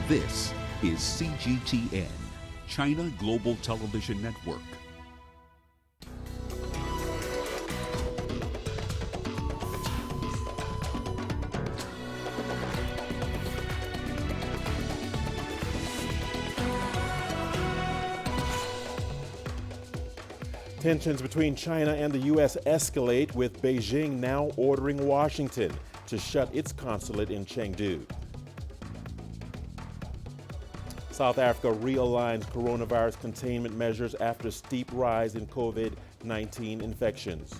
This is CGTN, China Global Television Network. Tensions between China and the U.S. escalate, with Beijing now ordering Washington to shut its consulate in Chengdu. South Africa realigns coronavirus containment measures after steep rise in COVID-19 infections.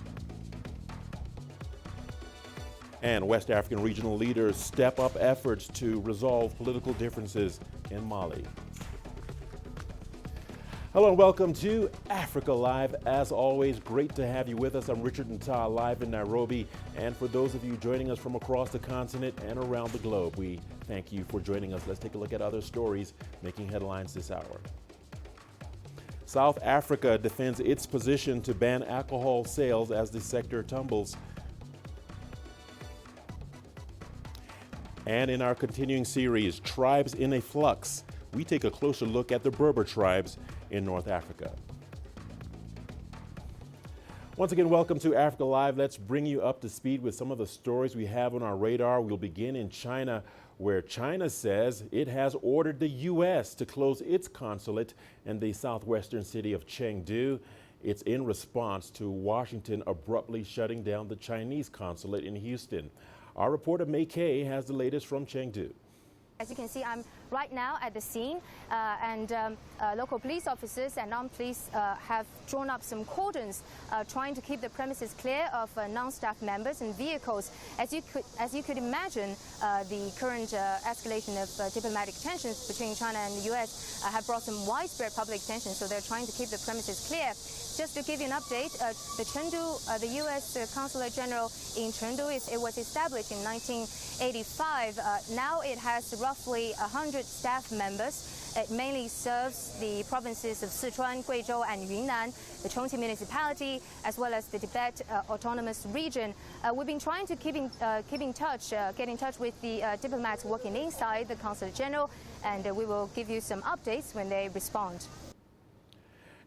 And West African regional leaders step up efforts to resolve political differences in Mali. Hello and welcome to Africa Live. As always, great to have you with us. I'm Richard Nta, live in Nairobi. And for those of you joining us from across the continent and around the globe, we thank you for joining us. Let's take a look at other stories making headlines this hour. South Africa defends its position to ban alcohol sales as the sector tumbles. And in our continuing series, Tribes in a Flux, we take a closer look at the Berber tribes in North Africa. Once again, welcome to Africa Live. Let's bring you up to speed with some of the stories we have on our radar. We'll begin in China, where China says it has ordered the U.S. to close its consulate in the southwestern city of Chengdu. It's in response to Washington abruptly shutting down the Chinese consulate in Houston. Our reporter May Kay has the latest from Chengdu. As you can see, I'm right now at the scene, and local police officers and armed police have drawn up some cordons trying to keep the premises clear of non-staff members and vehicles. As you could imagine, the current escalation of diplomatic tensions between China and the U.S. Have brought some widespread public tension, so they're trying to keep the premises clear. Just to give you an update, the Chengdu, the U.S. Consulate General in Chengdu, it was established in 1985. Now it has roughly 100 staff members. It mainly serves the provinces of Sichuan, Guizhou, and Yunnan, the Chongqing municipality, as well as the Tibet Autonomous Region. We've been trying to get in touch with the diplomats working inside the Consulate General, and we will give you some updates when they respond.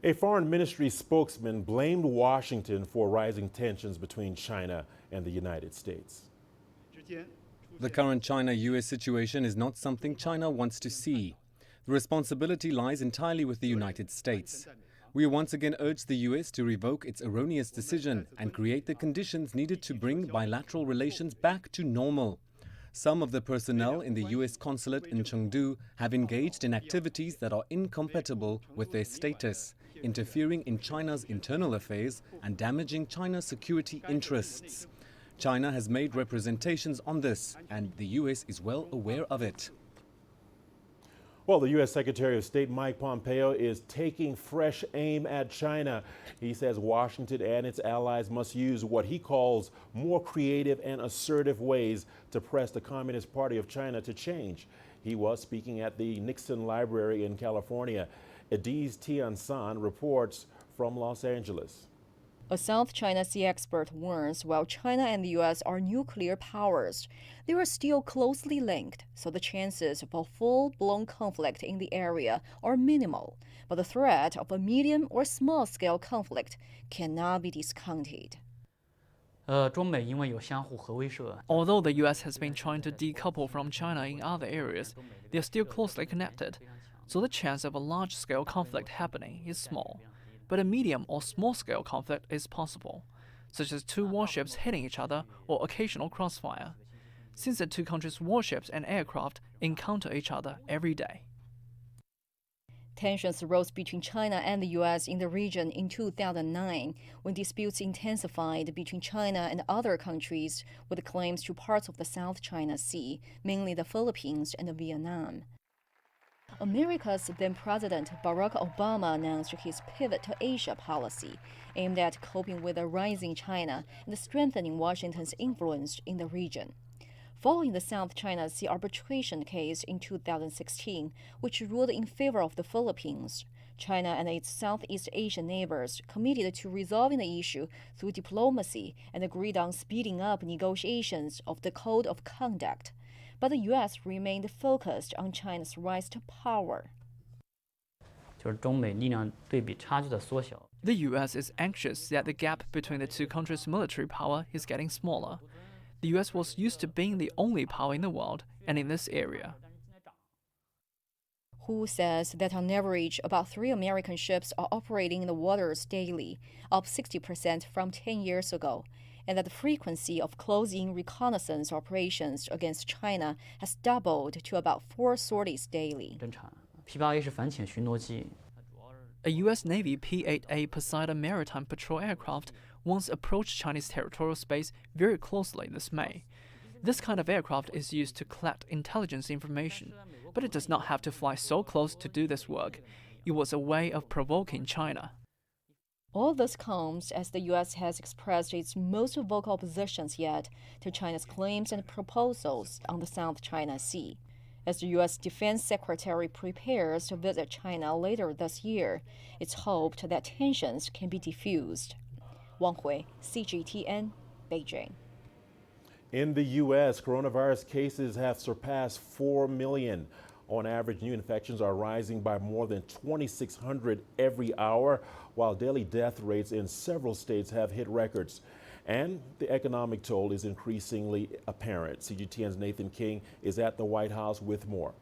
A foreign ministry spokesman blamed Washington for rising tensions between China and the United States. The current China-U.S. situation is not something China wants to see. The responsibility lies entirely with the United States. We once again urge the U.S. to revoke its erroneous decision and create the conditions needed to bring bilateral relations back to normal. Some of the personnel in the U.S. consulate in Chengdu have engaged in activities that are incompatible with their status, interfering in China's internal affairs and damaging China's security interests. China has made representations on this, and the U.S. is well aware of it. Well, the U.S. Secretary of State Mike Pompeo is taking fresh aim at China. He says Washington and its allies must use what he calls more creative and assertive ways to press the Communist Party of China to change. He was speaking at the Nixon Library in California. DSTV reports from Los Angeles. A South China Sea expert warns while China and the U.S. are nuclear powers, they are still closely linked, so the chances of a full-blown conflict in the area are minimal. But the threat of a medium or small-scale conflict cannot be discounted. Although the U.S. has been trying to decouple from China in other areas, they are still closely connected, so the chance of a large-scale conflict happening is small. But a medium or small-scale conflict is possible, such as two warships hitting each other or occasional crossfire, since the two countries' warships and aircraft encounter each other every day. Tensions rose between China and the U.S. in the region in 2009, when disputes intensified between China and other countries with claims to parts of the South China Sea, mainly the Philippines and Vietnam. America's then-President Barack Obama announced his pivot to Asia policy, aimed at coping with a rising China and strengthening Washington's influence in the region. Following the South China Sea arbitration case in 2016, which ruled in favor of the Philippines, China and its Southeast Asian neighbors committed to resolving the issue through diplomacy and agreed on speeding up negotiations of the Code of Conduct. but the U.S. remained focused on China's rise to power. The U.S. is anxious that the gap between the two countries' military power is getting smaller. The U.S. was used to being the only power in the world and in this area. Hu says that on average, about 3 American ships are operating in the waters daily, up 60% from 10 years ago, and that the frequency of close-in reconnaissance operations against China has doubled to about 4 sorties daily. A U.S. Navy P-8A Poseidon maritime patrol aircraft once approached Chinese territorial space very closely this May. This kind of aircraft is used to collect intelligence information, but it does not have to fly so close to do this work. It was a way of provoking China. All this comes as the U.S. has expressed its most vocal oppositions yet to China's claims and proposals on the South China Sea. As the U.S. Defense Secretary prepares to visit China later this year, it's hoped that tensions can be diffused. Wang Hui, CGTN, Beijing. In the U.S., coronavirus cases have surpassed 4 million. On average, new infections are rising by more than 2,600 every hour, while daily death rates in several states have hit records. And the economic toll is increasingly apparent. CGTN's Nathan King is at the White House with more.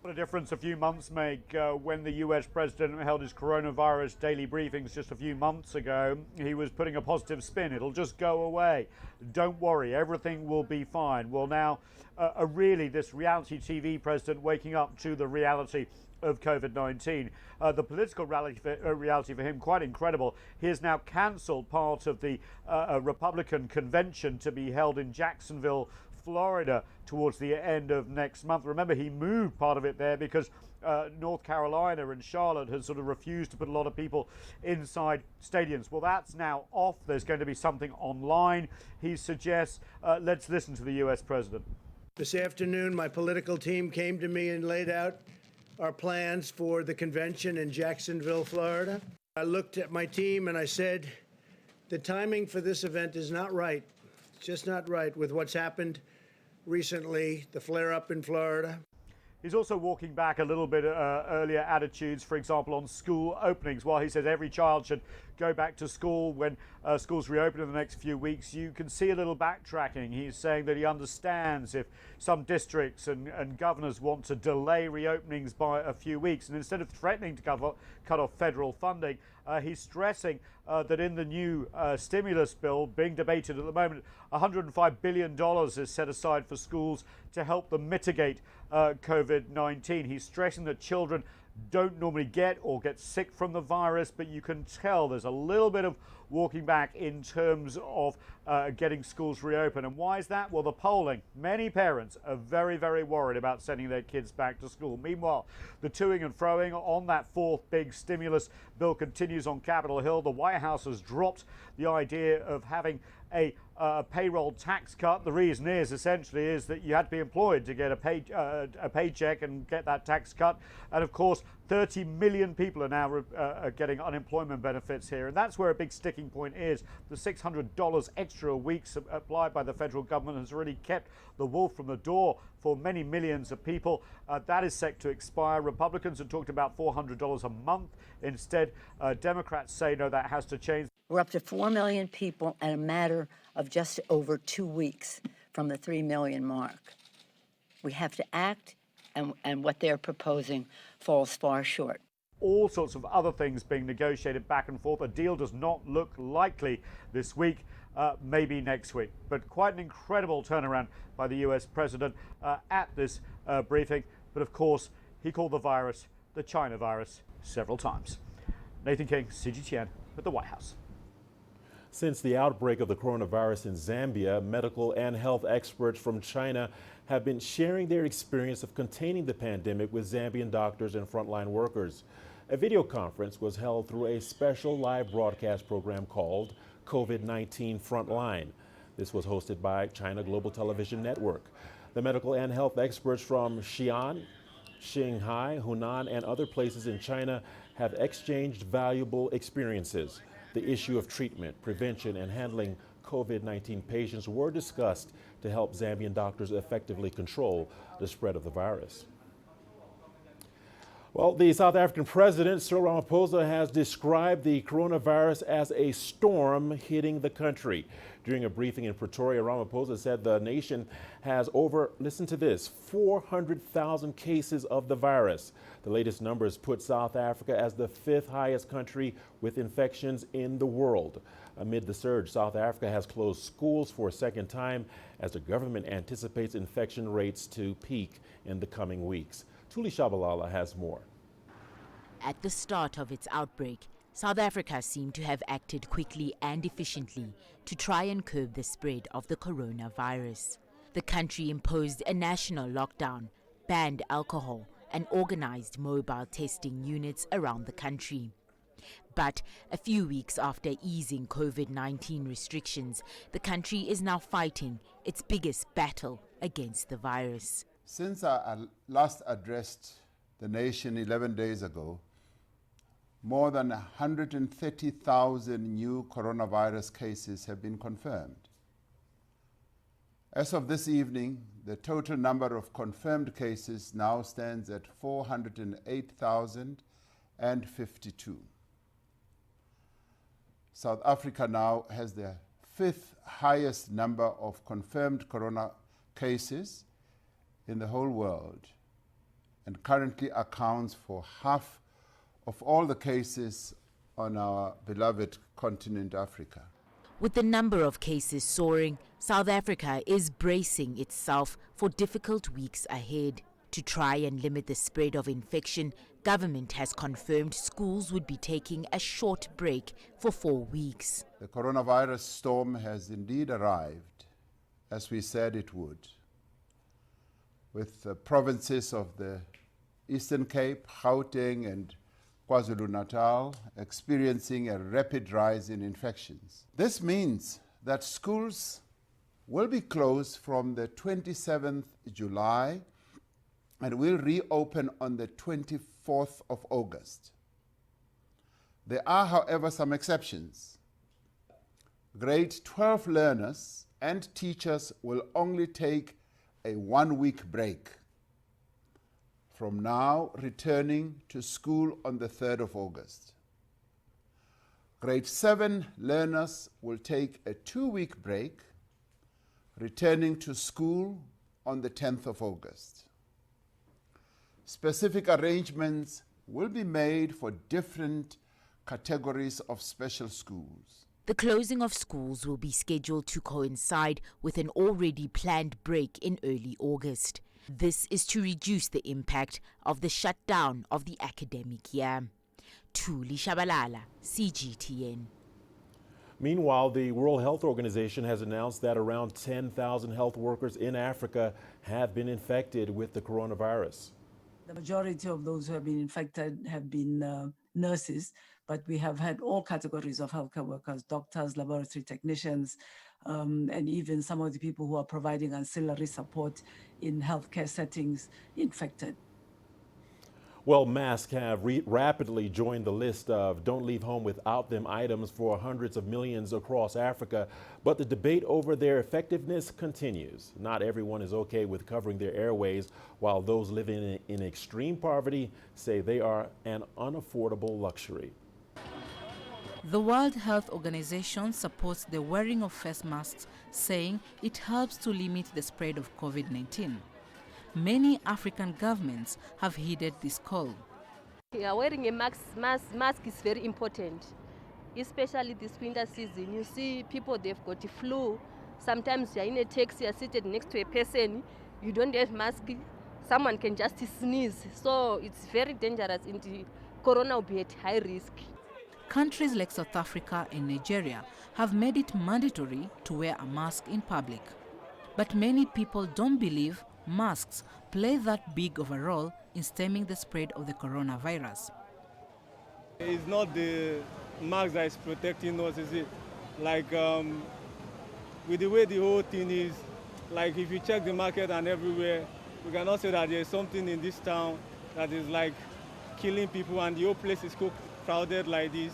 What a difference a few months make. When the US president held his coronavirus daily briefings just a few months ago, he was putting a positive spin. It'll just go away. Don't worry, everything will be fine. Well, now, really, this reality TV president waking up to the reality of COVID-19. The political reality for him, quite incredible. He has now cancelled part of the Republican convention to be held in Jacksonville, Florida, towards the end of next month. Remember, he moved part of it there because North Carolina and Charlotte has sort of refused to put a lot of people inside stadiums. Well, that's now off. There's going to be something online, he suggests. Let's listen to the US president. This afternoon, my political team came to me and laid out our plans for the convention in Jacksonville, Florida. I looked at my team and I said, the timing for this event is not right. It's just not right with what's happened recently, the flare-up in Florida. He's also walking back a little bit earlier attitudes, for example, on school openings. While he says every child should go back to school when schools reopen in the next few weeks, you can see a little backtracking. He's saying that he understands if some districts and governors want to delay reopenings by a few weeks. And instead of threatening to cut off federal funding, he's stressing that in the new stimulus bill being debated at the moment, $105 billion is set aside for schools to help them mitigate COVID-19. He's stressing that children don't normally get sick from the virus, but you can tell there's a little bit of walking back in terms of getting schools reopened. And why is that? Well, the polling. Many parents are very, very worried about sending their kids back to school. Meanwhile, the toing and froing on that fourth big stimulus bill continues on Capitol Hill. The White House has dropped the idea of having a payroll tax cut. The reason is that you had to be employed to get a paycheck and get that tax cut. And of course, 30 million people are now getting unemployment benefits here. And that's where a big sticking point is. The $600 extra a week applied by the federal government has really kept the wolf from the door for many millions of people. That is set to expire. Republicans have talked about $400 a month. Instead, Democrats say, no, that has to change. We're up to 4 million people in a matter of just over 2 weeks from the 3 million mark. We have to act, and what they're proposing falls far short. All sorts of other things being negotiated back and forth. A deal does not look likely this week, maybe next week. But quite an incredible turnaround by the US president at this briefing. But of course, he called the virus the China virus several times. Nathan King, CGTN at the White House. Since the outbreak of the coronavirus in Zambia, medical and health experts from China have been sharing their experience of containing the pandemic with Zambian doctors and frontline workers. A video conference was held through a special live broadcast program called COVID-19 Frontline. This was hosted by China Global Television Network. The medical and health experts from Xi'an, Shanghai, Hunan, and other places in China have exchanged valuable experiences. The issue of treatment, prevention, and handling COVID-19 patients were discussed to help Zambian doctors effectively control the spread of the virus. Well, the South African president, Cyril Ramaphosa, has described the coronavirus as a storm hitting the country. During a briefing in Pretoria, Ramaphosa said the nation has over, listen to this, 400,000 cases of the virus. The latest numbers put South Africa as the 5th highest country with infections in the world. Amid the surge, South Africa has closed schools for a second time as the government anticipates infection rates to peak in the coming weeks. Tuli Shabalala has more. At the start of its outbreak, South Africa seemed to have acted quickly and efficiently to try and curb the spread of the coronavirus. The country imposed a national lockdown, banned alcohol, and organized mobile testing units around the country. But a few weeks after easing COVID-19 restrictions, the country is now fighting its biggest battle against the virus. Since I last addressed the nation 11 days ago, more than 130,000 new coronavirus cases have been confirmed. As of this evening, the total number of confirmed cases now stands at 408,052. South Africa now has the 5th highest number of confirmed corona cases in the whole world and currently accounts for half of all the cases on our beloved continent, Africa. With the number of cases soaring, South Africa is bracing itself for difficult weeks ahead. To try and limit the spread of infection, government has confirmed schools would be taking a short break for 4 weeks. The coronavirus storm has indeed arrived, as we said it would, with the provinces of the Eastern Cape, Gauteng and KwaZulu-Natal experiencing a rapid rise in infections. This means that schools will be closed from the 27th July and will reopen on the 24th of August. There are, however, some exceptions. Grade 12 learners and teachers will only take a 1-week break, from now returning to school on the 3rd of August. Grade 7 learners will take a 2-week break, returning to school on the 10th of August. Specific arrangements will be made for different categories of special schools. The closing of schools will be scheduled to coincide with an already planned break in early August. This is to reduce the impact of the shutdown of the academic year. Tuli Shabalala, CGTN. Meanwhile, the World Health Organization has announced that around 10,000 health workers in Africa have been infected with the coronavirus. The majority of those who have been infected have been nurses, but we have had all categories of healthcare workers, doctors, laboratory technicians, and even some of the people who are providing ancillary support in healthcare settings infected. Well, masks have rapidly joined the list of don't leave home without them items for hundreds of millions across Africa, but the debate over their effectiveness continues. Not everyone is okay with covering their airways, while those living in extreme poverty say they are an unaffordable luxury. The World Health Organization supports the wearing of face masks, saying it helps to limit the spread of COVID-19. Many African governments have heeded this call. Yeah, wearing a mask is very important, especially this winter season. You see people, they've got the flu. Sometimes you're in a taxi, you're seated next to a person, you don't have mask, someone can just sneeze. So it's very dangerous, and the corona will be at high risk. Countries like South Africa and Nigeria have made it mandatory to wear a mask in public. But many people don't believe masks play that big of a role in stemming the spread of the coronavirus. It's not the mask that is protecting us, is it? Like, with the way the whole thing is, like if you check the market and everywhere, we cannot say that there's something in this town that is like killing people and the whole place is crowded like this.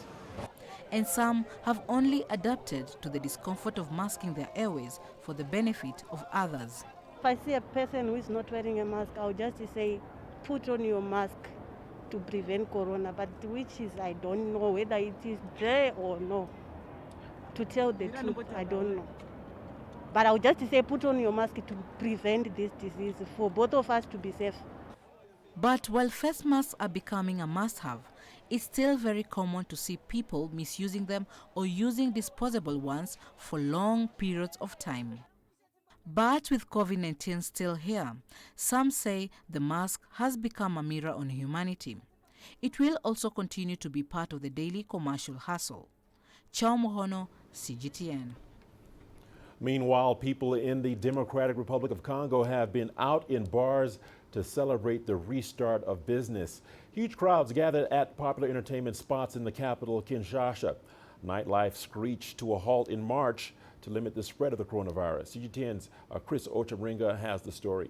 and some have only adapted to the discomfort of masking their airways for the benefit of others. If I see a person who is not wearing a mask, I'll just say, put on your mask to prevent corona, but which is, I don't know whether it is there or no. To tell the truth, I don't know. But I'll just say, put on your mask to prevent this disease, for both of us to be safe. But while face masks are becoming a must-have, it's still very common to see people misusing them or using disposable ones for long periods of time. But with COVID-19 still here, some say the mask has become a mirror on humanity. It will also continue to be part of the daily commercial hustle. Chao Mohono, CGTN. Meanwhile, people in the Democratic Republic of Congo have been out in bars to celebrate the restart of business. Huge crowds gathered at popular entertainment spots in the capital, Kinshasa. Nightlife screeched to a halt in March to limit the spread of the coronavirus. CGTN's Chris Ochamringa has the story.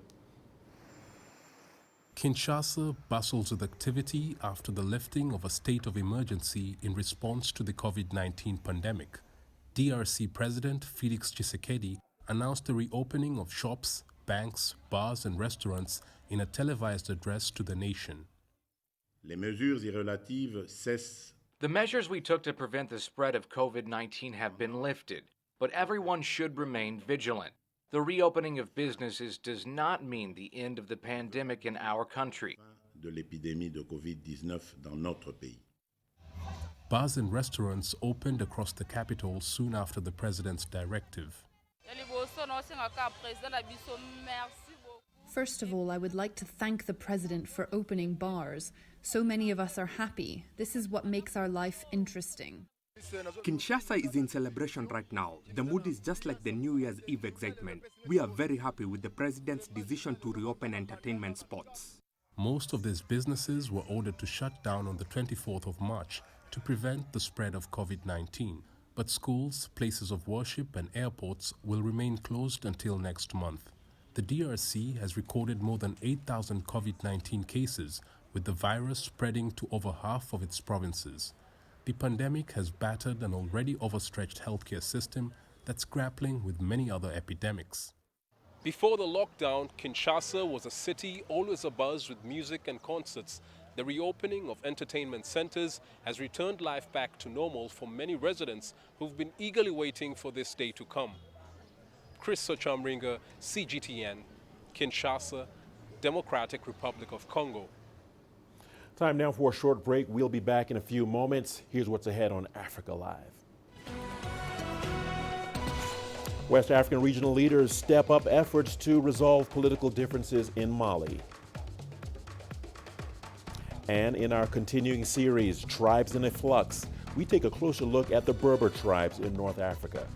Kinshasa bustles with activity after the lifting of a state of emergency in response to the COVID-19 pandemic. DRC President Felix Tshisekedi announced the reopening of shops, banks, bars and restaurants in a televised address to the nation. Les mesures irrelatives cessent. The measures we took to prevent the spread of COVID-19 have been lifted, but everyone should remain vigilant. The reopening of businesses does not mean the end of the pandemic in our country. De l'épidémie de COVID-19 dans notre pays. Bars and restaurants opened across the capital soon after the president's directive. First of all, I would like to thank the president for opening bars. So many of us are happy. This is what makes our life interesting. Kinshasa is in celebration right now. The mood is just like the New Year's Eve excitement. We are very happy with the president's decision to reopen entertainment spots. Most of these businesses were ordered to shut down on the 24th of March to prevent the spread of COVID-19. But schools, places of worship and airports will remain closed until next month. The DRC has recorded more than 8,000 COVID-19 cases, with the virus spreading to over half of its provinces. The pandemic has battered an already overstretched healthcare system that's grappling with many other epidemics. Before the lockdown, Kinshasa was a city always abuzz with music and concerts. The reopening of entertainment centers has returned life back to normal for many residents who've been eagerly waiting for this day to come. Chris Ochamringa, CGTN, Kinshasa, Democratic Republic of Congo. Time now for a short break. We'll be back in a few moments. Here's what's ahead on Africa Live. West African regional leaders step up efforts to resolve political differences in Mali. And in our continuing series, Tribes in a Flux, we take a closer look at the Berber tribes in North Africa.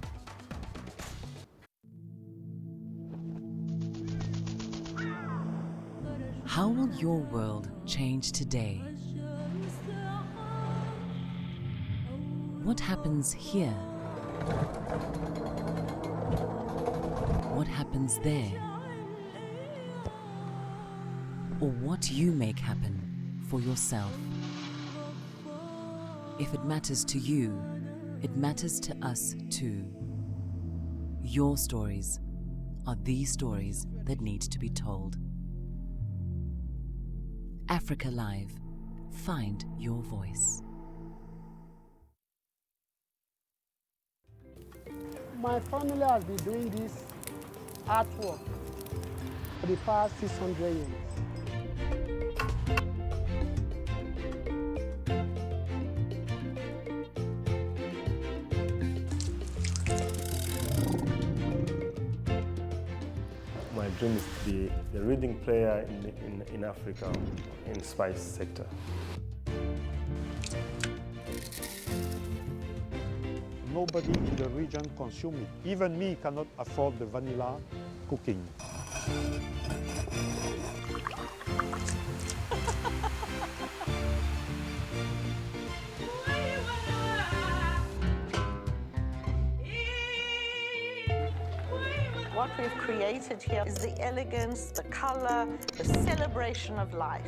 How will your world change today? What happens here? What happens there? Or what you make happen for yourself? If it matters to you, it matters to us too. Your stories are the stories that need to be told. Africa Live. Find your voice. My family has been doing this artwork for the past 600 years. My dream is to be the leading player in Africa in spice sector. Nobody in the region consumes it. Even me cannot afford the vanilla cooking. What we've created here is the elegance, the color, the celebration of life.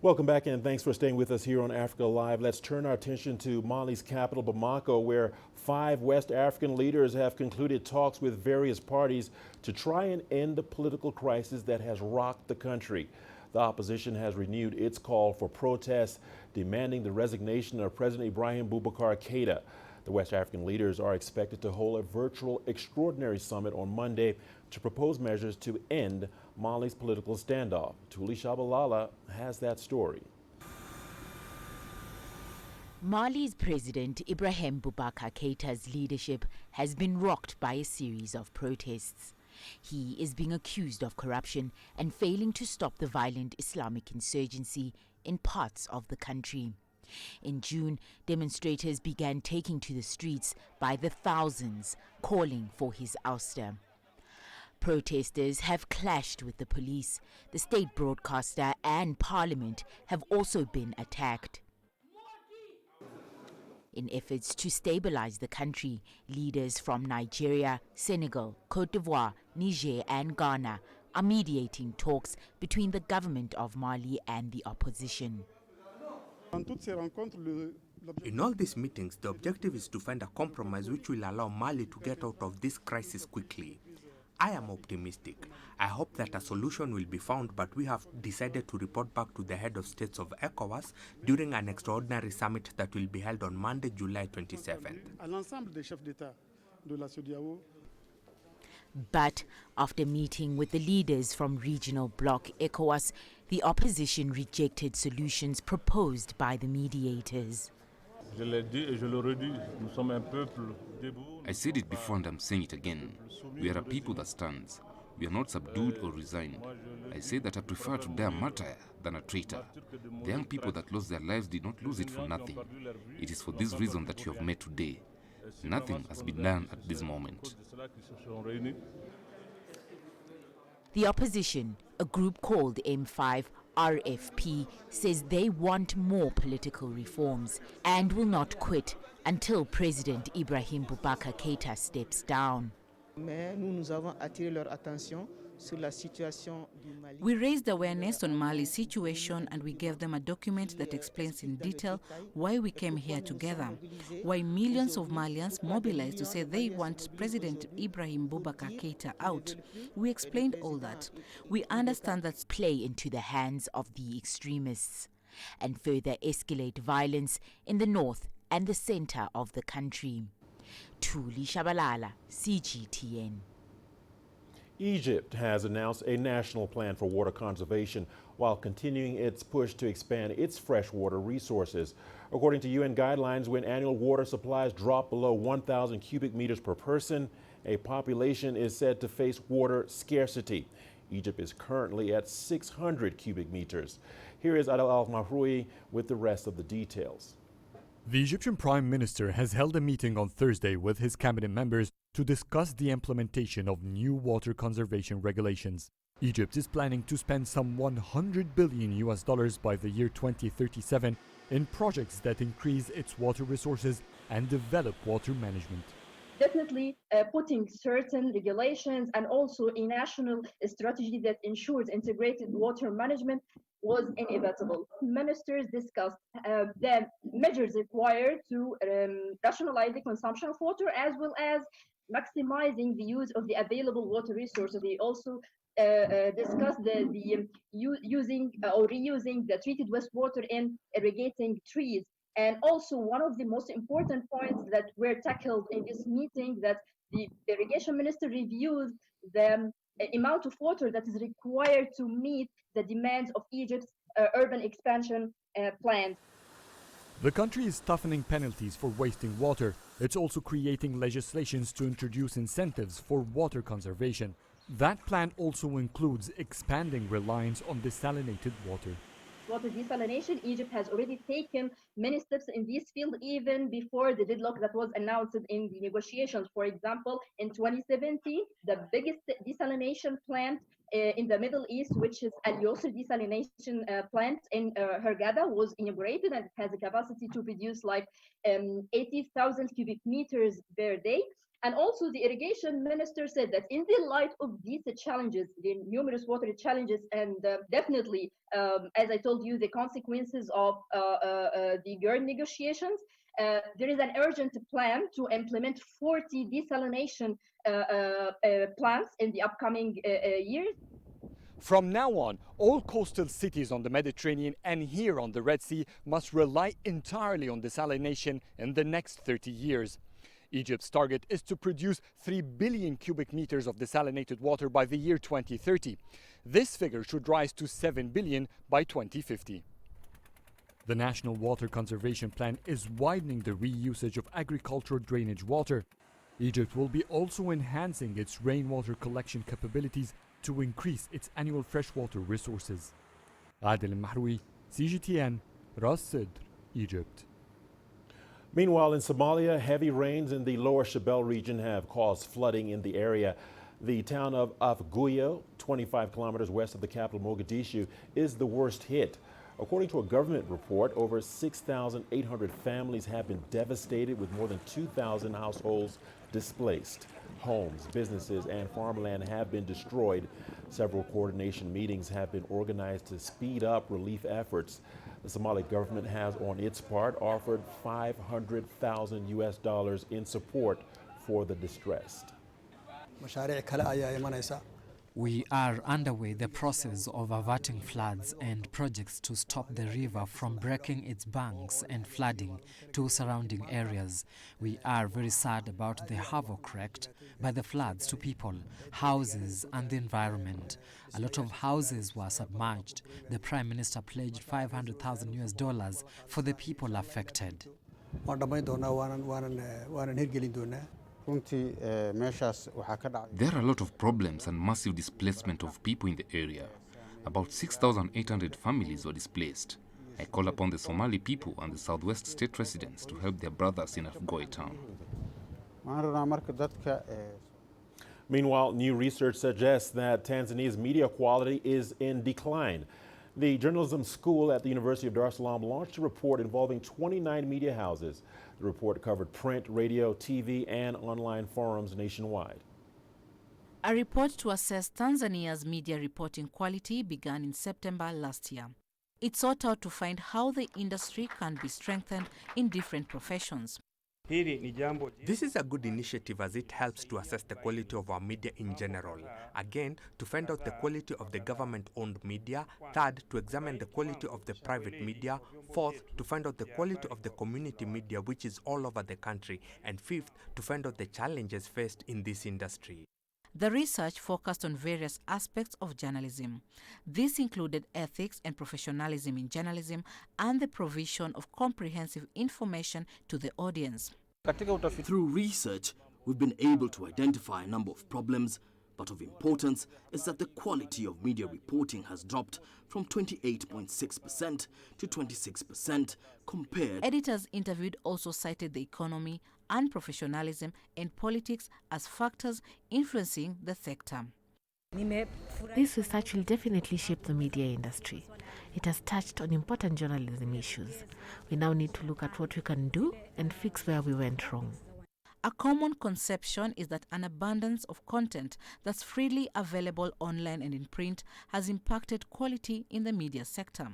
Welcome back and thanks for staying with us here on Africa Live. Let's turn our attention to Mali's capital, Bamako, where 5 West African leaders have concluded talks with various parties to try and end the political crisis that has rocked the country. The opposition has renewed its call for protests, demanding the resignation of President Ibrahim Boubacar Keïta. The West African leaders are expected to hold a virtual extraordinary summit on Monday to propose measures to end Mali's political standoff. Tuli Shabalala has that story. Mali's President Ibrahim Boubacar Keïta's leadership has been rocked by a series of protests. He is being accused of corruption and failing to stop the violent Islamic insurgency in parts of the country. In June, demonstrators began taking to the streets by the thousands, calling for his ouster. Protesters have clashed with the police. The state broadcaster and parliament have also been attacked. In efforts to stabilize the country, leaders from Nigeria, Senegal, Côte d'Ivoire, Niger and Ghana are mediating talks between the government of Mali and the opposition. In all these meetings, the objective is to find a compromise which will allow Mali to get out of this crisis quickly. I am optimistic. I hope that a solution will be found, but we have decided to report back to the head of states of ECOWAS during an extraordinary summit that will be held on Monday, July 27th. But after meeting with the leaders from regional bloc ECOWAS, the opposition rejected solutions proposed by the mediators. I said it before and I'm saying it again. We are a people that stands. We are not subdued or resigned. I say that I prefer to die a martyr than a traitor. The young people that lost their lives did not lose it for nothing. It is for this reason that you have met today. Nothing has been done at this moment. The opposition, a group called M5 RFP, says they want more political reforms and will not quit until President Ibrahim Boubacar Keïta steps down. We raised awareness on Mali's situation and we gave them a document that explains in detail why we came here together, why millions of Malians mobilized to say they want President Ibrahim Boubacar Keïta out. We explained all that. We understand that's play into the hands of the extremists and further escalate violence in the north and the center of the country. Tuli Shabalala, CGTN. Egypt has announced a national plan for water conservation while continuing its push to expand its freshwater resources. According to UN guidelines, when annual water supplies drop below 1,000 cubic meters per person, a population is said to face water scarcity. Egypt is currently at 600 cubic meters. Here is Adel Al-Mahroui with the rest of the details. The Egyptian Prime Minister has held a meeting on Thursday with his cabinet members to discuss the implementation of new water conservation regulations. Egypt is planning to spend some $100 billion by the year 2037 in projects that increase its water resources and develop water management. Definitely putting certain regulations and also a national strategy that ensures integrated water management was inevitable. Ministers discussed the measures required to rationalize the consumption of water as well as maximizing the use of the available water resources. They also discussed using or reusing the treated wastewater in irrigating trees. And also one of the most important points that were tackled in this meeting, that the irrigation minister reviewed the amount of water that is required to meet the demands of Egypt's urban expansion plans. The country is toughening penalties for wasting water. It's also creating legislations to introduce incentives for water conservation. That plan also includes expanding reliance on desalinated water. Water desalination, Egypt has already taken many steps in this field even before the deadlock that was announced in the negotiations. For example, in 2017, the biggest desalination plant in the Middle East, which is Al Yusr desalination plant in Hurghada, was inaugurated, and it has a capacity to produce like 80,000 cubic meters per day. And also the irrigation minister said that in the light of these challenges, the numerous water challenges, and definitely, as I told you, the consequences of the GERD negotiations, there is an urgent plan to implement 40 desalination plants in the upcoming years. From now on, all coastal cities on the Mediterranean and here on the Red Sea must rely entirely on desalination in the next 30 years. Egypt's target is to produce 3 billion cubic meters of desalinated water by the year 2030. This figure should rise to 7 billion by 2050. The National Water Conservation Plan is widening the reusage of agricultural drainage water. Egypt will be also enhancing its rainwater collection capabilities to increase its annual freshwater resources. Adel Mahroui, CGTN, Ras Sedr, Egypt. Meanwhile, in Somalia, heavy rains in the lower Shabelle region have caused flooding in the area. The town of Afguyo, 25 kilometers west of the capital Mogadishu, is the worst hit. According to a government report, over 6,800 families have been devastated, with more than 2,000 households displaced. Homes, businesses, and farmland have been destroyed. Several coordination meetings have been organized to speed up relief efforts. The Somali government has, on its part, offered $500,000 in support for the distressed. We are underway the process of averting floods and projects to stop the river from breaking its banks and flooding to surrounding areas. We are very sad about the havoc wreaked by the floods to people, houses, and the environment. A lot of houses were submerged. The Prime Minister pledged $500,000 for the people affected. There are a lot of problems and massive displacement of people in the area. About 6,800 families were displaced. I call upon the Somali people and the Southwest state residents to help their brothers in Afgoy town. Meanwhile, new research suggests that Tanzania's media quality is in decline. The journalism school at the University of Dar es Salaam launched a report involving 29 media houses. The report covered print, radio, TV, and online forums nationwide. A report to assess Tanzania's media reporting quality began in September last year. It sought out to find how the industry can be strengthened in different professions. This is a good initiative as it helps to assess the quality of our media in general. Again, to find out the quality of the government-owned media. Third, to examine the quality of the private media. Fourth, to find out the quality of the community media, which is all over the country. And fifth, to find out the challenges faced in this industry. The research focused on various aspects of journalism. This included ethics and professionalism in journalism and the provision of comprehensive information to the audience. Through research, we've been able to identify a number of problems, but of importance is that the quality of media reporting has dropped from 28.6% to 26% compared. Editors interviewed also cited the economy, unprofessionalism, and politics as factors influencing the sector. This research will definitely shape the media industry. It has touched on important journalism issues. We now need to look at what we can do and fix where we went wrong. A common conception is that an abundance of content that's freely available online and in print has impacted quality in the media sector.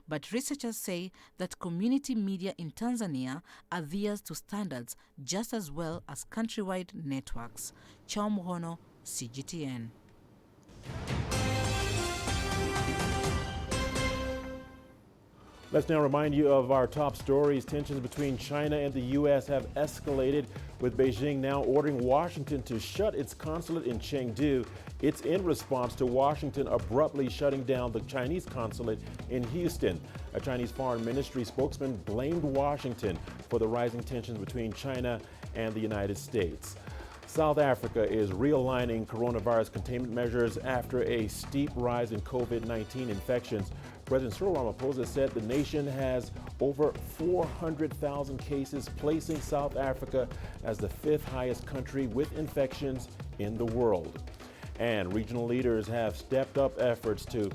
But researchers say that community media in Tanzania adheres to standards just as well as countrywide networks. Chaumuhono, CGTN. Let's now remind you of our top stories. Tensions between China and the U.S. have escalated, with Beijing now ordering Washington to shut its consulate in Chengdu. It's in response to Washington abruptly shutting down the Chinese consulate in Houston. A Chinese foreign ministry spokesman blamed Washington for the rising tensions between China and the United States. South Africa is realigning coronavirus containment measures after a steep rise in COVID-19 infections. President Cyril Ramaphosa said the nation has over 400,000 cases, placing South Africa as the fifth highest country with infections in the world. And regional leaders have stepped up efforts to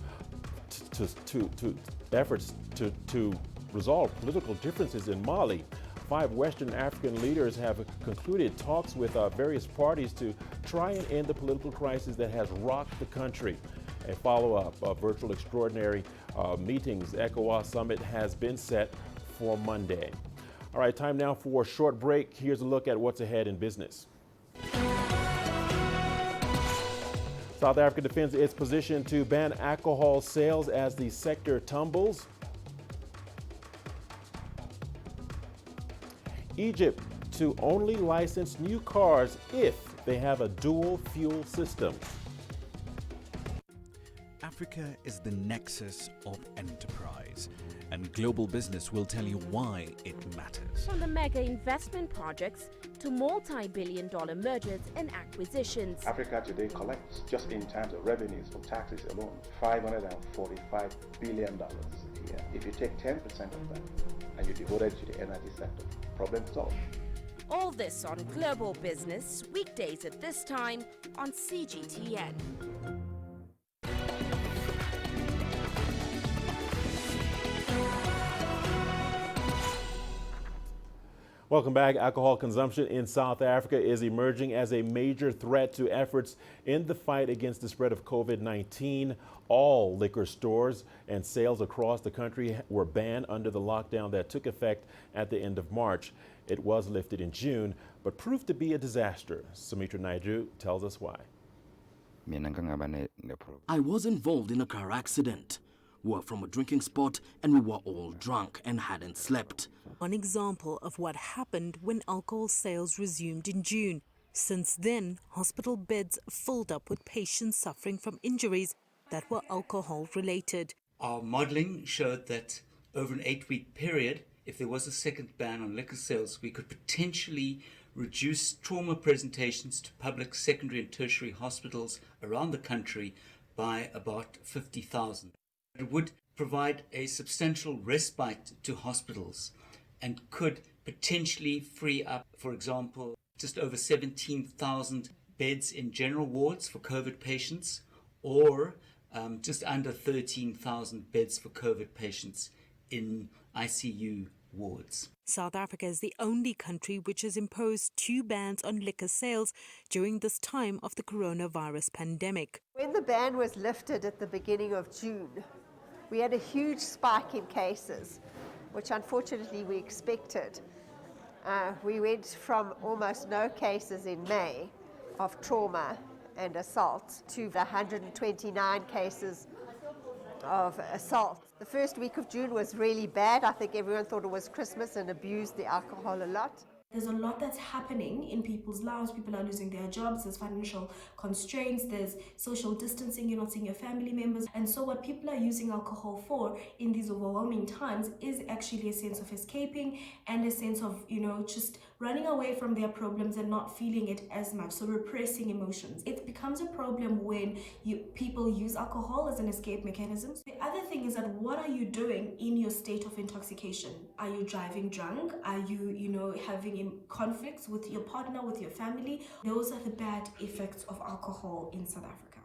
resolve political differences in Mali. 5 Western African leaders have concluded talks with various parties to try and end the political crisis that has rocked the country. A follow-up of virtual extraordinary meetings, ECOWAS summit, has been set for Monday. All right, time now for a short break. Here's a look at what's ahead in business. South Africa defends its position to ban alcohol sales as the sector tumbles. Egypt to only license new cars if they have a dual fuel system. Africa is the nexus of enterprise, and global business will tell you why it matters. From the mega investment projects to multi-billion-dollar mergers and acquisitions. Africa today collects, just in terms of revenues from taxes alone, $545 billion a year. If you take 10% of that and you devote it to the energy sector, problem solved. All this on Global Business, weekdays at this time on CGTN. Welcome back. Alcohol consumption in South Africa is emerging as a major threat to efforts in the fight against the spread of COVID-19. All liquor stores and sales across the country were banned under the lockdown that took effect at the end of March. It was lifted in June, but proved to be a disaster. Richard Nta tells us why. I was involved in a car accident. We were from a drinking spot and we were all drunk and hadn't slept. One example of what happened when alcohol sales resumed in June. Since then, hospital beds filled up with patients suffering from injuries that were alcohol-related. Our modelling showed that over an 8-week period, if there was a second ban on liquor sales, we could potentially reduce trauma presentations to public secondary and tertiary hospitals around the country by about 50,000. It would provide a substantial respite to hospitals and could potentially free up, for example, just over 17,000 beds in general wards for COVID patients, or just under 13,000 beds for COVID patients in ICU wards. South Africa is the only country which has imposed 2 bans on liquor sales during this time of the coronavirus pandemic. When the ban was lifted at the beginning of June, we had a huge spike in cases, which unfortunately we expected. We went from almost no cases in May of trauma and assault to 129 cases of assault. The first week of June was really bad. I think everyone thought it was Christmas and abused the alcohol a lot. There's a lot that's happening in people's lives. People are losing their jobs, there's financial constraints, there's social distancing, you're not seeing your family members. And so what people are using alcohol for in these overwhelming times is actually a sense of escaping and a sense of, just running away from their problems and not feeling it as much, so repressing emotions. It becomes a problem when people use alcohol as an escape mechanism. The other thing is that what are you doing in your state of intoxication? Are you driving drunk? Are you, having conflicts with your partner, with your family? Those are the bad effects of alcohol in South Africa.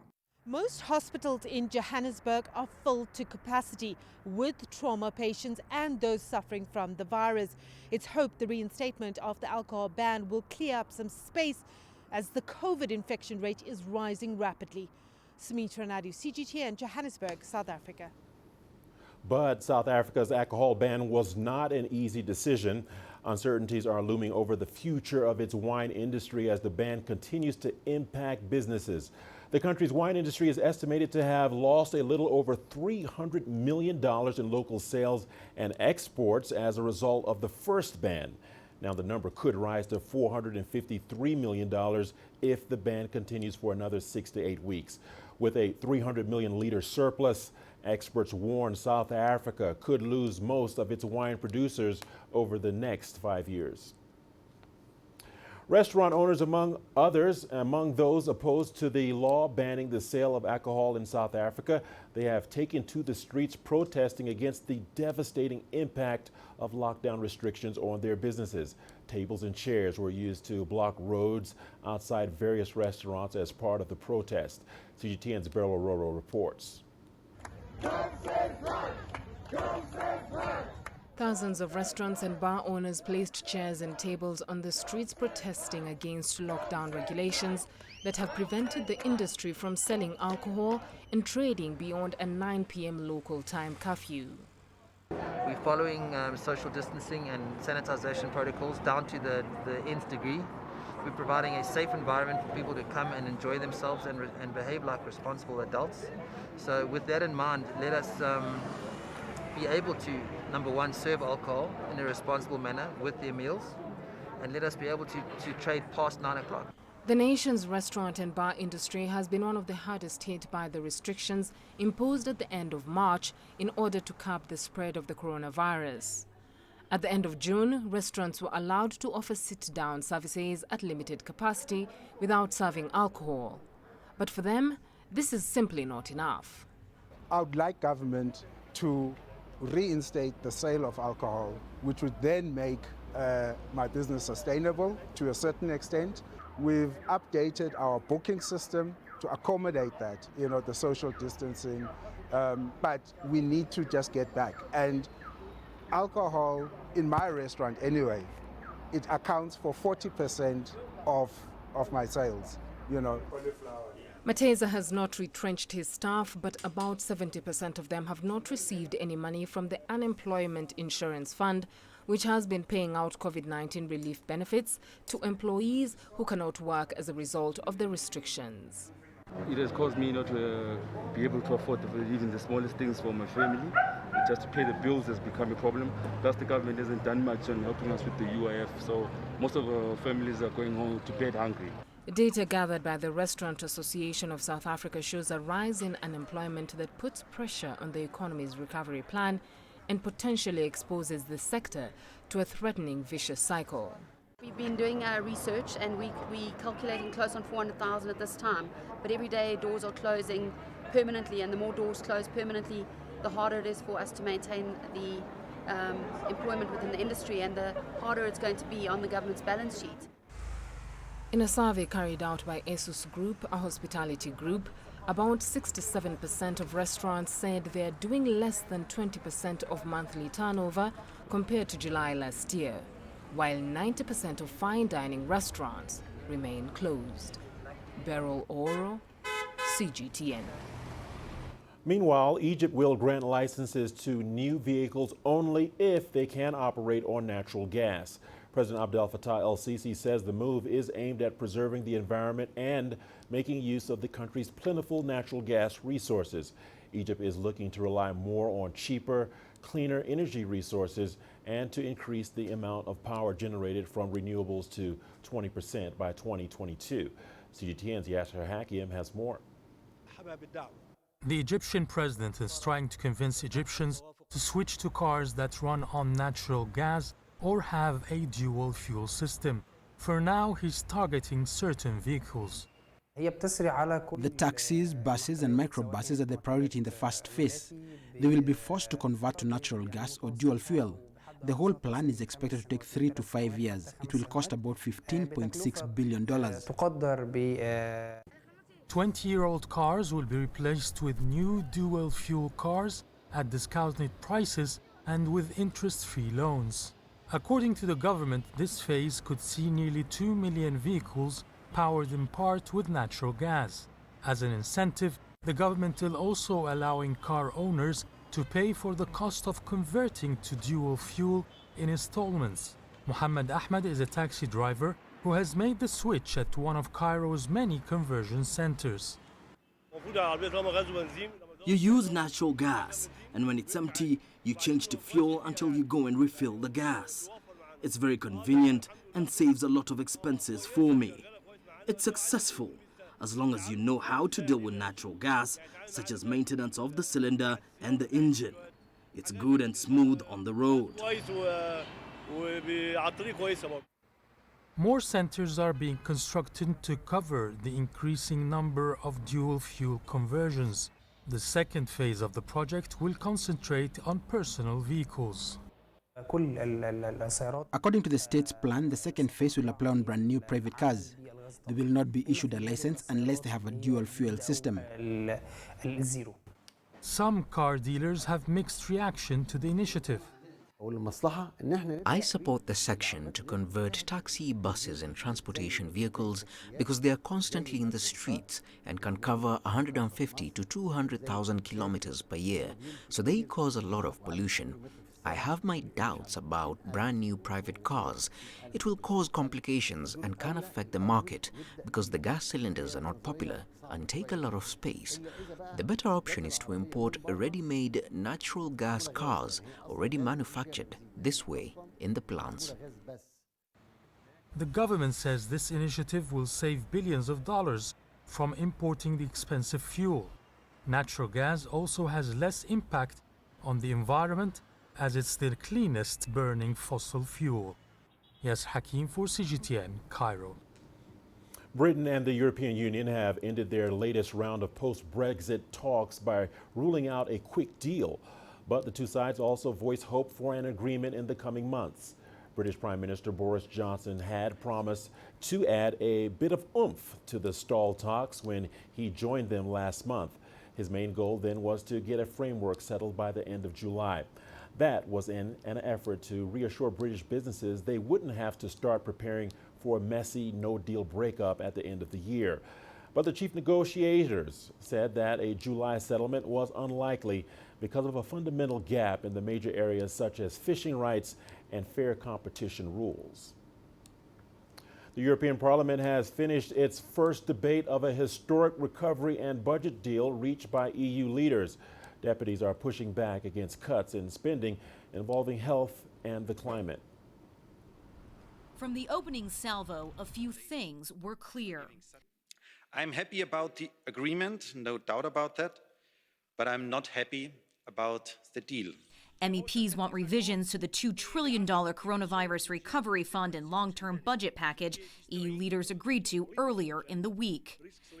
Most hospitals in Johannesburg are filled to capacity with trauma patients and those suffering from the virus. It's hoped the reinstatement of the alcohol ban will clear up some space as the COVID infection rate is rising rapidly. Sumitra Nadu, CGTN, Johannesburg, South Africa. But South Africa's alcohol ban was not an easy decision. Uncertainties are looming over the future of its wine industry as the ban continues to impact businesses. The country's wine industry is estimated to have lost a little over $300 million in local sales and exports as a result of the first ban. Now the number could rise to $453 million if the ban continues for another 6 to 8 weeks. With a 300 million liter surplus, experts warn South Africa could lose most of its wine producers over the next 5 years. Restaurant owners, among those opposed to the law banning the sale of alcohol in South Africa, they have taken to the streets protesting against the devastating impact of lockdown restrictions on their businesses. Tables and chairs were used to block roads outside various restaurants as part of the protest. CGTN's Berber reports. Thousands of restaurants and bar owners placed chairs and tables on the streets protesting against lockdown regulations that have prevented the industry from selling alcohol and trading beyond a 9 p.m. local time curfew. We're following social distancing and sanitization protocols down to the nth degree. We're providing a safe environment for people to come and enjoy themselves and behave like responsible adults. So with that in mind, let us be able to, number one, serve alcohol in a responsible manner with their meals, and let us be able to trade past 9 o'clock. The nation's restaurant and bar industry has been one of the hardest hit by the restrictions imposed at the end of March in order to curb the spread of the coronavirus. At the end of June, restaurants were allowed to offer sit-down services at limited capacity without serving alcohol. But for them, this is simply not enough. I would like government to reinstate the sale of alcohol, which would then make my business sustainable to a certain extent. We've updated our booking system to accommodate that, the social distancing, but we need to just get back. And alcohol, in my restaurant anyway, it accounts for 40% of my sales, Mateza has not retrenched his staff, but about 70% of them have not received any money from the Unemployment Insurance Fund, which has been paying out COVID-19 relief benefits to employees who cannot work as a result of the restrictions. It has caused me not to be able to afford even the smallest things for my family. Just to pay the bills has become a problem. Plus the government hasn't done much on helping us with the UIF, so most of our families are going home to bed hungry. Data gathered by the Restaurant Association of South Africa shows a rise in unemployment that puts pressure on the economy's recovery plan and potentially exposes the sector to a threatening vicious cycle. We've been doing research and we calculating close on 400,000 at this time, but every day doors are closing permanently, and the more doors close permanently, the harder it is for us to maintain the employment within the industry, and the harder it's going to be on the government's balance sheet. In a survey carried out by ASUS Group, a hospitality group, about 67% of restaurants said they are doing less than 20% of monthly turnover compared to July last year, while 90% of fine dining restaurants remain closed. Beryl Oro, CGTN. Meanwhile, Egypt will grant licenses to new vehicles only if they can operate on natural gas. President Abdel Fattah el-Sisi says the move is aimed at preserving the environment and making use of the country's plentiful natural gas resources. Egypt is looking to rely more on cheaper, cleaner energy resources and to increase the amount of power generated from renewables to 20% by 2022. CGTN's Yasser Hakim has more. The Egyptian president is trying to convince Egyptians to switch to cars that run on natural gas or have a dual fuel system. For now, he's targeting certain vehicles. The taxis, buses and microbuses are the priority in the first phase. They will be forced to convert to natural gas or dual fuel. The whole plan is expected to take 3 to 5 years. It will cost about $15.6 billion. 20-year-old cars will be replaced with new dual-fuel cars at discounted prices and with interest-free loans. According to the government, this phase could see nearly 2 million vehicles powered in part with natural gas. As an incentive, the government is also allowing car owners to pay for the cost of converting to dual fuel in installments. Muhammad Ahmed is a taxi driver who has made the switch at one of Cairo's many conversion centers. You use natural gas, and when it's empty, you change to fuel until you go and refill the gas. It's very convenient and saves a lot of expenses for me. It's successful as long as you know how to deal with natural gas, such as maintenance of the cylinder and the engine. It's good and smooth on the road. More centers are being constructed to cover the increasing number of dual-fuel conversions. The second phase of the project will concentrate on personal vehicles. According to the state's plan, the second phase will apply on brand new private cars. They will not be issued a license unless they have a dual-fuel system. Some car dealers have mixed reaction to the initiative. I support the section to convert taxi, buses and transportation vehicles because they are constantly in the streets and can cover 150 to 200,000 kilometers per year, so they cause a lot of pollution. I have my doubts about brand new private cars. It will cause complications and can affect the market because the gas cylinders are not popular and take a lot of space. The better option is to import ready-made natural gas cars already manufactured this way in the plants. The government says this initiative will save billions of dollars from importing the expensive fuel. Natural gas also has less impact on the environment as it's the cleanest burning fossil fuel. Yes, Hakim for CGTN, Cairo. Britain and the European Union have ended their latest round of post-Brexit talks by ruling out a quick deal. But the two sides also voiced hope for an agreement in the coming months. British Prime Minister Boris Johnson had promised to add a bit of oomph to the stalled talks when he joined them last month. His main goal then was to get a framework settled by the end of July. That was in an effort to reassure British businesses they wouldn't have to start preparing for a messy no-deal breakup at the end of the year. But the chief negotiators said that a July settlement was unlikely because of a fundamental gap in the major areas such as fishing rights and fair competition rules. The European Parliament has finished its first debate of a historic recovery and budget deal reached by EU leaders. Deputies are pushing back against cuts in spending involving health and the climate. From the opening salvo, a few things were clear. I'm happy about the agreement, no doubt about that, but I'm not happy about the deal. MEPs want revisions to the $2 trillion coronavirus recovery fund and long-term budget package EU leaders agreed to earlier in the week.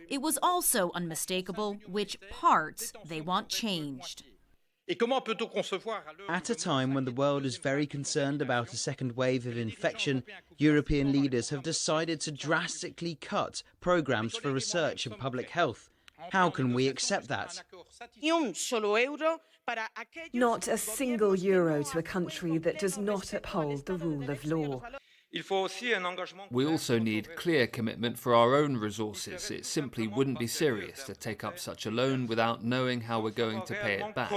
It was also unmistakable which parts they want changed. At a time when the world is very concerned about a second wave of infection, European leaders have decided to drastically cut programs for research and public health. How can we accept that? Not a single euro to a country that does not uphold the rule of law. We also need clear commitment for our own resources. It simply wouldn't be serious to take up such a loan without knowing how we're going to pay it back.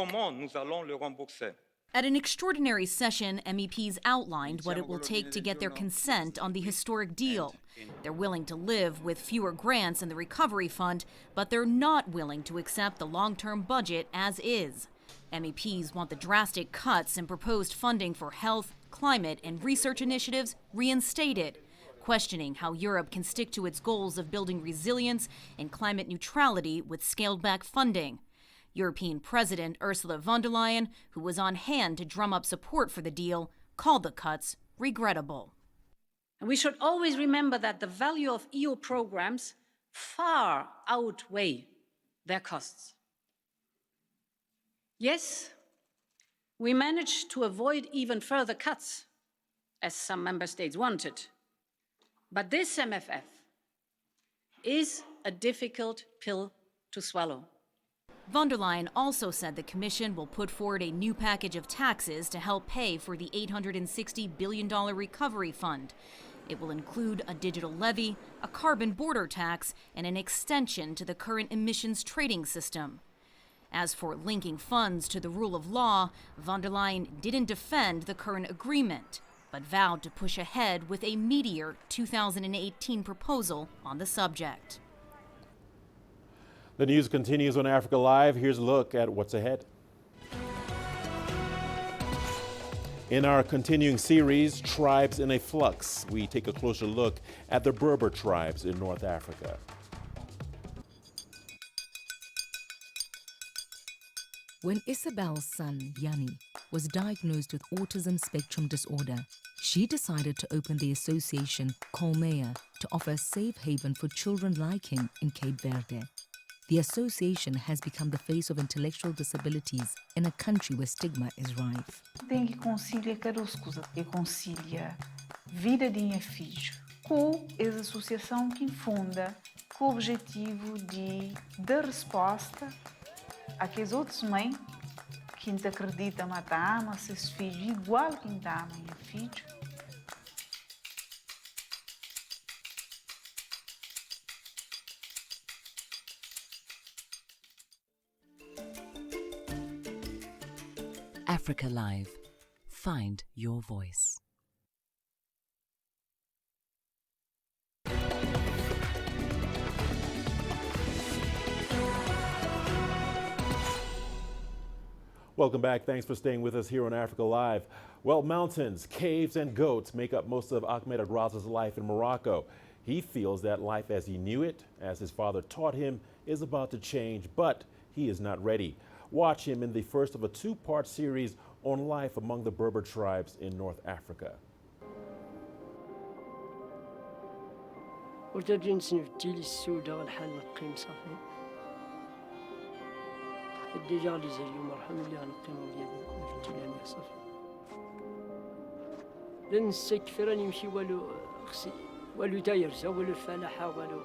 At an extraordinary session, MEPs outlined what it will take to get their consent on the historic deal. They're willing to live with fewer grants in the recovery fund, but they're not willing to accept the long-term budget as is. MEPs want the drastic cuts in proposed funding for health, climate, and research initiatives reinstated, questioning how Europe can stick to its goals of building resilience and climate neutrality with scaled-back funding. European President Ursula von der Leyen, who was on hand to drum up support for the deal, called the cuts regrettable. And we should always remember that the value of EU programs far outweigh their costs. Yes, we managed to avoid even further cuts, as some member states wanted. But this MFF is a difficult pill to swallow. Von der Leyen also said the Commission will put forward a new package of taxes to help pay for the $860 billion recovery fund. It will include a digital levy, a carbon border tax, and an extension to the current emissions trading system. As for linking funds to the rule of law, von der Leyen didn't defend the current agreement, but vowed to push ahead with a meatier 2018 proposal on the subject. The news continues on Africa Live. Here's a look at what's ahead. In our continuing series, Tribes in a Flux, we take a closer look at the Berber tribes in North Africa. When Isabel's son, Yanni, was diagnosed with autism spectrum disorder, she decided to open the association Colmea to offer a safe haven for children like him in Cape Verde. The association has become the face of intellectual disabilities in a country where stigma is rife. Dengue concilia caroscos e concilia vida de filho com a associação que funda com o objetivo de dar resposta àqueles outros mães quem te acredita mata ama seus filhos igual quem te ama e filho. Africa Live. Find your voice. Welcome back. Thanks for staying with us here on Africa Live. Well, mountains, caves, and goats make up most of Ahmed Agraza's life in Morocco. He feels that life as he knew it, as his father taught him, is about to change, but he is not ready. Watch him in the first of a two-part series on life among the Berber tribes in North Africa. ديجا لي زي اليوم مرحبا اللي غنقيمو ديال التلاميذ صافي لان السيك راني يمشي والو خصي والو تايرزا والو الفلاحة والو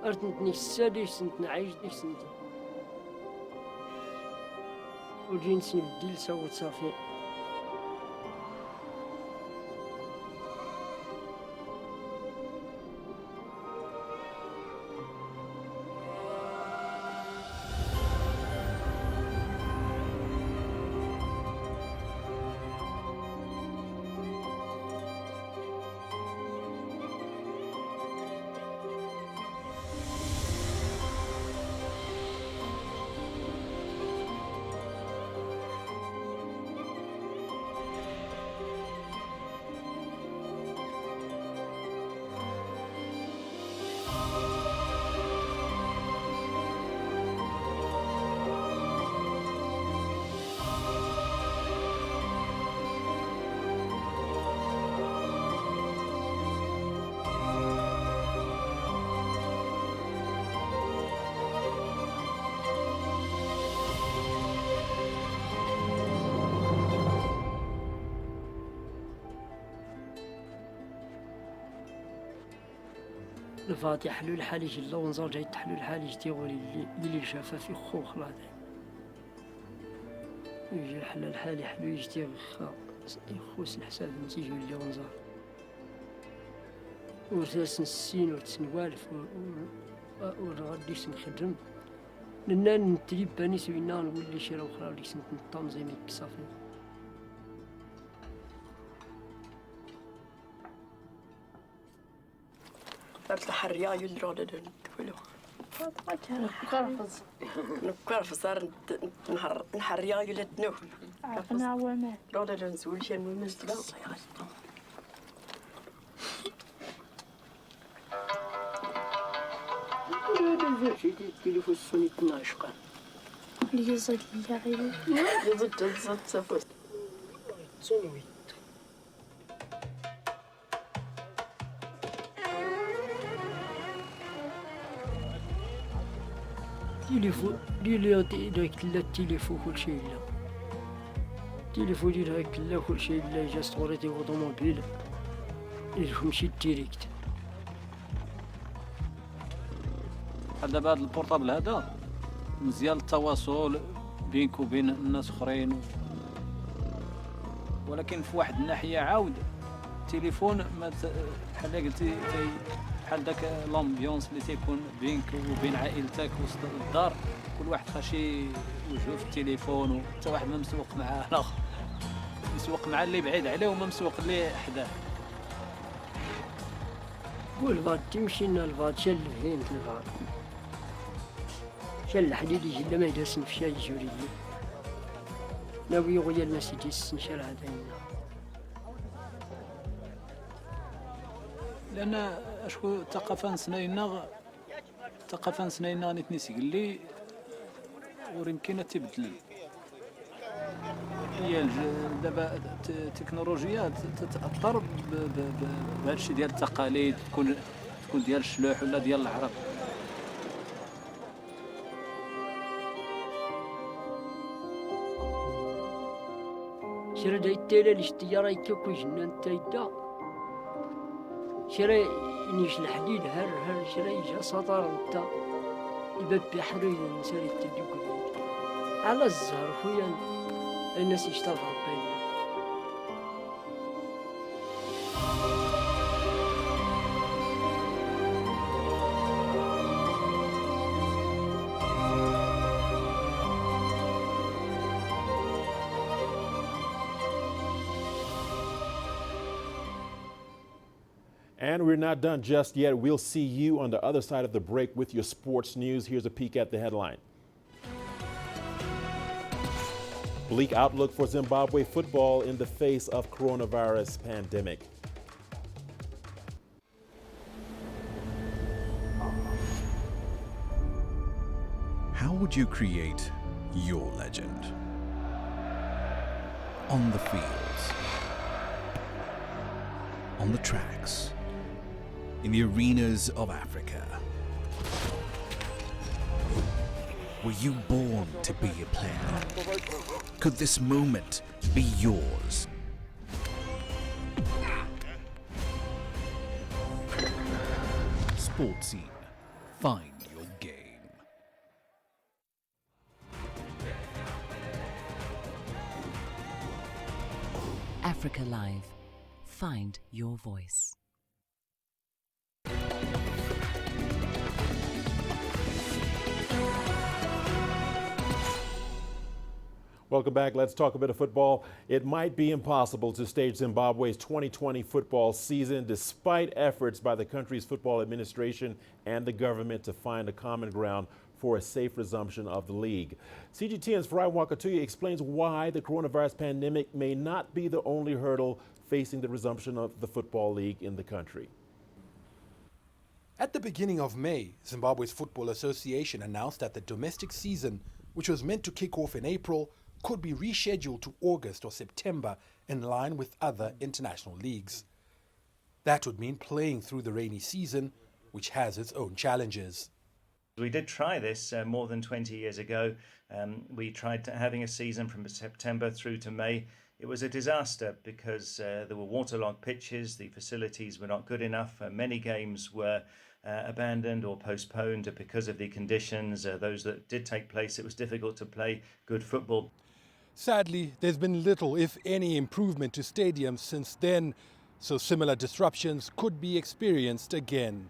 ارتنتني السادي سنتنا عايش ديك سنتي وجينسني بديل صوت صافي الفاتح حلو الحالي جلا ونزار جاي تحلو الحالي جتي غولي اللي شافها في خو خلاص يجي حل الحالي حلو يجتي خا يخوس الحساب نتيجي اللي ونزار ورساس نسين وتسنوالف ورغدي سنخدم لنا نتريب باني سوينا نولي شي راه اخرى اللي سنت نطام زي ما صافي الحرية يدرون الدولة. نكرف صار نحرية يلتنو. أنا وما. رودا نزول شيء من مستلا. هذا شيء التليفون السوني تناشقة. اللي يزد اللعيبة. يزد سفر. سوني. تليفون ديال داك التليفون كل شيء لا تليفون ديال هاك لا كل شيء لا جا صورتي اوتوموبيل يمشي ديريكت بحال دابا هذا البورطابل هذا مزيان التواصل بينك وبين الناس اخرين ولكن في واحد الناحيه عاود التليفون بحال قلتي بحال داك لامبيونس اللي تيكون بينك وبين عائلتك وسط الدار كل واحد خاشي وجهه في التليفون وحتى واحد ما مسوق مع الاخر مسوق مع اللي بعيد عليه وما مسوق اللي حداه قول فات تمشي لنا الفات شل فين الفات شل الحديد يجي لما يدرسن في شاي جوري ناوي يغير المسيدس نشر هذا لان اشكو الثقافه نسناينا غادي تنسي قال لي ويمكن تبدل هي دابا التكنولوجيا تاثر بهذا الشيء ديال التقاليد تكون ديال الشلوح ولا ديال العرب شرا دايتيلا الاشتيارة يكوكو جنان تايدا شرا نيش الحديد هر شرا يجا سطر نتا يباب بحري نسالي تدوك على الزهر خويا الناس يشتغلوا بين. And we're not done just yet. We'll see you on the other side of the break with your sports news. Here's a peek at the headline. Bleak outlook for Zimbabwe football in the face of coronavirus pandemic. How would you create your legend? On the fields, on the tracks, in the arenas of Africa. Were you born to be a player? Could this moment be yours? Sports Scene. Find your game. Africa Live. Find your voice. Welcome back. Let's talk a bit of football. It might be impossible to stage Zimbabwe's 2020 football season despite efforts by the country's football administration and the government to find a common ground for a safe resumption of the league. CGTN's Farai Wakatuya explains why the coronavirus pandemic may not be the only hurdle facing the resumption of the football league in the country. At the beginning of May, Zimbabwe's Football Association announced that the domestic season, which was meant to kick off in April, could be rescheduled to August or September in line with other international leagues. That would mean playing through the rainy season, which has its own challenges. We did try this more than 20 years ago. We tried having a season from September through to May. It was a disaster because there were waterlogged pitches, the facilities were not good enough, many games were abandoned or postponed because of the conditions. Those that did take place, it was difficult to play good football. Sadly, there's been little, if any, improvement to stadiums since then, so similar disruptions could be experienced again.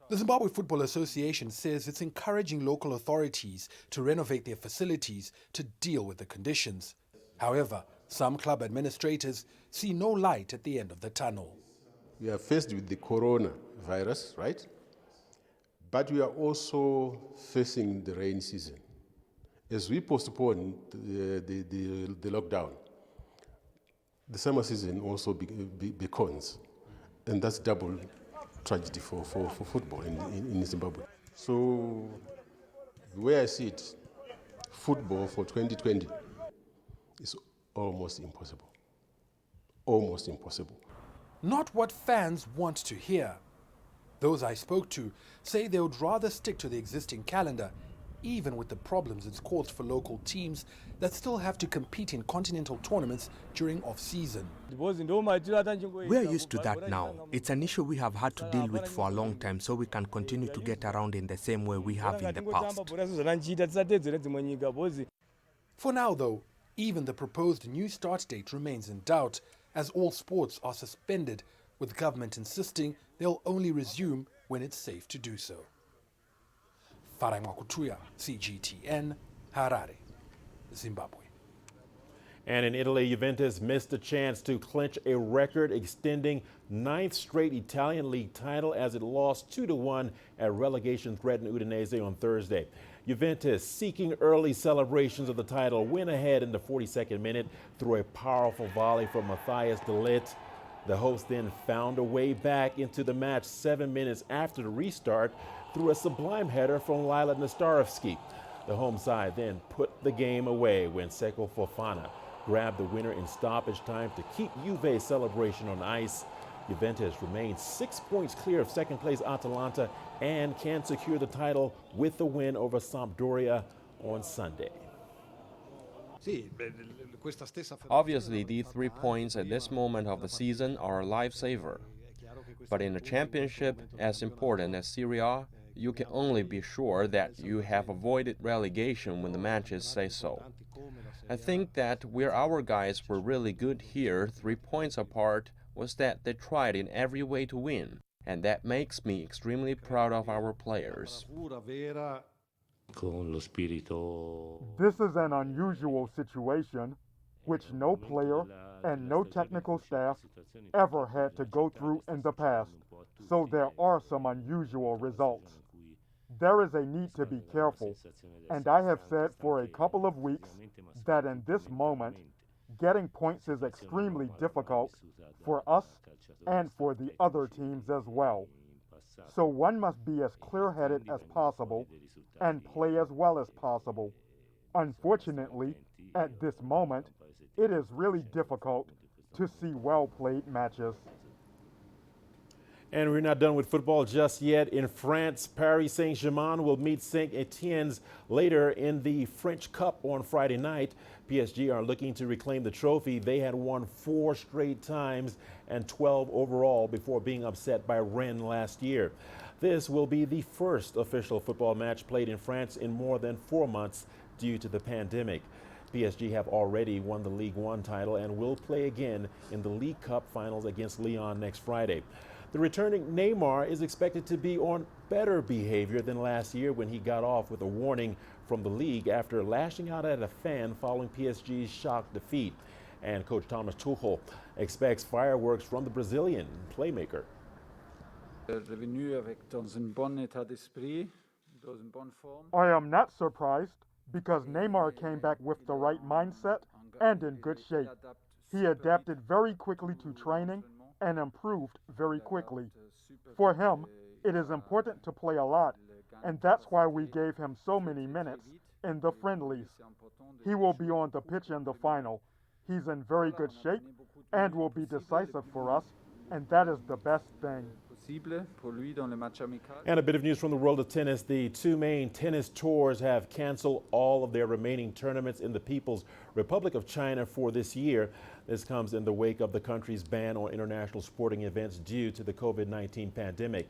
The Zimbabwe Football Association says it's encouraging local authorities to renovate their facilities to deal with the conditions. However, some club administrators see no light at the end of the tunnel. We are faced with the coronavirus, right? But we are also facing the rainy season. As we postpone the lockdown, the summer season also becomes, and that's double tragedy for football in Zimbabwe. So the way I see it, football for 2020 is almost impossible. Almost impossible. Not what fans want to hear. Those I spoke to say they would rather stick to the existing calendar, even with the problems it's caused for local teams that still have to compete in continental tournaments during off-season. We are used to that now. It's an issue we have had to deal with for a long time, so we can continue to get around in the same way we have in the past. For now, though, even the proposed new start date remains in doubt, as all sports are suspended, with government insisting they'll only resume when it's safe to do so. Farai Wakatuya, CGTN, Harare, Zimbabwe. And in Italy, Juventus missed a chance to clinch a record-extending 9th straight Italian league title as it lost 2-1 at relegation-threatened Udinese on Thursday. Juventus, seeking early celebrations of the title, went ahead in the 42nd minute through a powerful volley from Matthias de Ligt. The hosts then found a way back into the match 7 minutes after the restart through a sublime header from Lila Nastarovski. The home side then put the game away when Seko Fofana grabbed the winner in stoppage time to keep Juve's celebration on ice. Juventus remains 6 points clear of second-place Atalanta and can secure the title with the win over Sampdoria on Sunday. Obviously, these 3 points at this moment of the season are a lifesaver. But in a championship as important as Serie A, you can only be sure that you have avoided relegation when the matches say so. I think that where our guys were really good here, 3 points apart, was that they tried in every way to win, and that makes me extremely proud of our players. This is an unusual situation, which no player and no technical staff ever had to go through in the past, so there are some unusual results. There is a need to be careful, and I have said for a couple of weeks that in this moment, getting points is extremely difficult for us and for the other teams as well. So one must be as clear-headed as possible and play as well as possible. Unfortunately, at this moment, it is really difficult to see well-played matches. And we're not done with football just yet. In France, Paris Saint-Germain will meet Saint-Étienne's later in the French Cup on Friday night. PSG are looking to reclaim the trophy. They had won 4 straight times and 12 overall before being upset by Rennes last year. This will be the first official football match played in France in more than 4 months due to the pandemic. PSG have already won the Ligue 1 title and will play again in the League Cup finals against Lyon next Friday. The returning Neymar is expected to be on better behavior than last year when he got off with a warning from the league after lashing out at a fan following PSG's shock defeat. And coach Thomas Tuchel expects fireworks from the Brazilian playmaker. I am not surprised because Neymar came back with the right mindset and in good shape. He adapted very quickly to training and improved very quickly. For him, it is important to play a lot, and that's why we gave him so many minutes in the friendlies. He will be on the pitch in the final. He's in very good shape and will be decisive for us, and that is the best thing. And a bit of news from the world of tennis. The 2 main tennis tours have canceled all of their remaining tournaments in the People's Republic of China for this year. This comes in the wake of the country's ban on international sporting events due to the COVID-19 pandemic.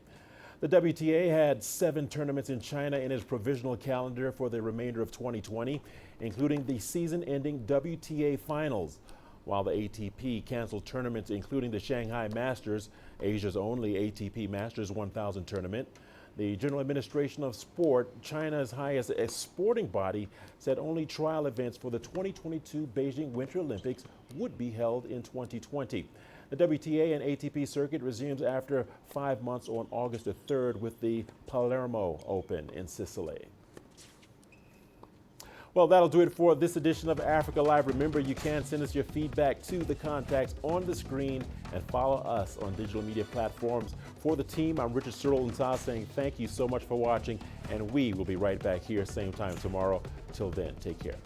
The WTA had 7 tournaments in China in its provisional calendar for the remainder of 2020, including the season-ending WTA finals, while the ATP canceled tournaments including the Shanghai Masters, Asia's only ATP Masters 1000 tournament. The General Administration of Sport, China's highest sporting body, said only trial events for the 2022 Beijing Winter Olympics would be held in 2020. The WTA and ATP circuit resumes after 5 months on August the 3rd with the Palermo Open in Sicily. Well, that'll do it for this edition of Africa Live. Remember, you can send us your feedback to the contacts on the screen and follow us on digital media platforms. For the team, I'm Richard Nta saying thank you so much for watching, and we will be right back here same time tomorrow. Till then, take care.